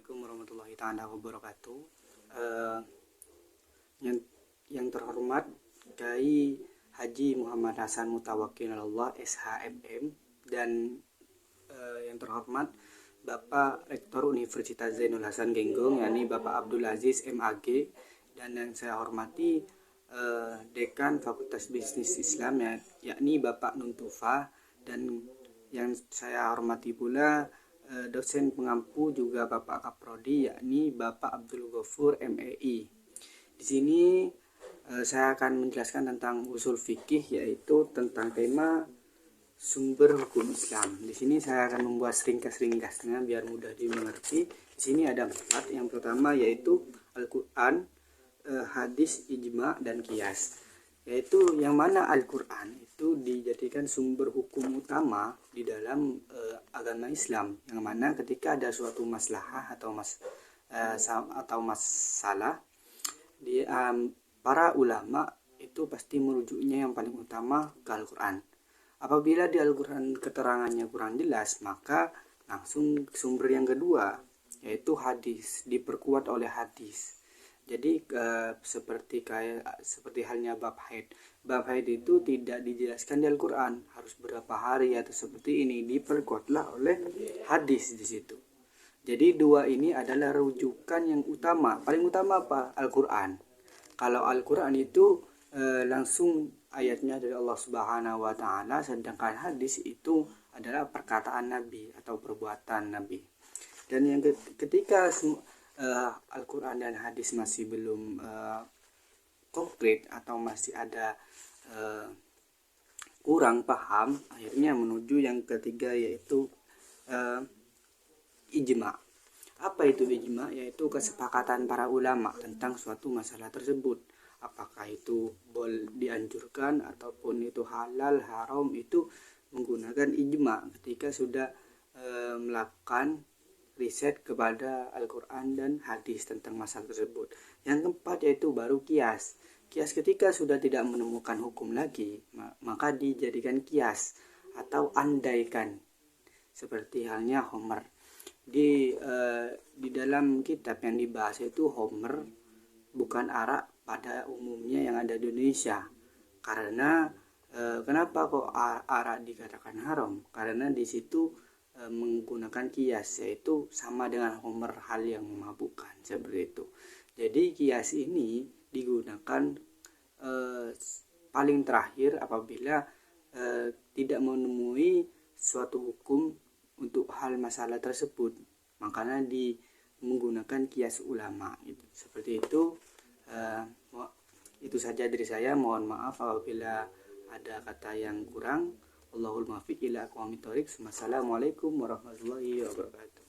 Assalamualaikum warahmatullahi taala wabarakatuh. Eh, yang terhormat Kiai Haji Muhammad Hasan Mutawakil Allah SHMM dan yang terhormat Bapak Rektor Universitas Zainul Hasan Genggong, yakni Bapak Abdul Aziz MAG, dan yang saya hormati Dekan Fakultas Bisnis Islam yakni Bapak Nuntufa, dan yang saya hormati pula dosen pengampu juga Bapak Kaprodi yakni Bapak Abdul Ghafur MEI. Di sini saya akan menjelaskan tentang usul fikih, yaitu tentang tema sumber hukum Islam. Di sini saya akan membuat ringkas-ringkasnya biar mudah dimengerti. Di sini ada 4. Yang pertama yaitu Al-Qur'an, hadis, ijma, dan qiyas. Yaitu yang mana Al-Qur'an itu dijadikan sumber hukum utama di dalam agama Islam, yang mana ketika ada suatu maslahah atau masalah para ulama itu pasti merujuknya yang paling utama ke Al-Qur'an. Apabila di Al-Qur'an keterangannya kurang jelas, maka langsung sumber yang kedua yaitu hadis, diperkuat oleh hadis. Jadi seperti halnya bab haid. Bab haid itu tidak dijelaskan di Al-Qur'an, harus berapa hari atau seperti ini, diperkuatlah oleh hadis di situ. Jadi dua ini adalah rujukan yang utama. Paling utama apa? Al-Qur'an. Kalau Al-Qur'an itu langsung ayatnya dari Allah Subhanahu wa taala, sedangkan hadis itu adalah perkataan Nabi atau perbuatan Nabi. Dan yang ketika Al-Qur'an dan hadis masih belum konkret atau masih ada kurang paham, akhirnya menuju yang ketiga yaitu ijma. Apa itu ijma? Yaitu kesepakatan para ulama tentang suatu masalah tersebut. Apakah itu boleh dianjurkan ataupun itu halal, haram, itu menggunakan ijma ketika sudah melakukan riset kepada Al-Qur'an dan hadis tentang masalah tersebut. Yang keempat yaitu baru qiyas. Qiyas ketika sudah tidak menemukan hukum lagi, maka dijadikan qiyas atau andaikan. Seperti halnya Homer. Di dalam kitab yang dibahas itu Homer bukan arak pada umumnya yang ada di Indonesia. Karena kenapa kok arak dikatakan haram? Karena di situ menggunakan qiyas, yaitu sama dengan Homer, hal yang memabukkan, seperti itu. Jadi qiyas ini digunakan paling terakhir apabila tidak menemui suatu hukum untuk hal masalah tersebut, makanya menggunakan qiyas ulama gitu. Seperti itu. Itu saja dari saya. Mohon maaf apabila ada kata yang kurang. Allahul muwaffiq ila aqwamit thoriq. Wassalamualaikum warahmatullahi wabarakatuh.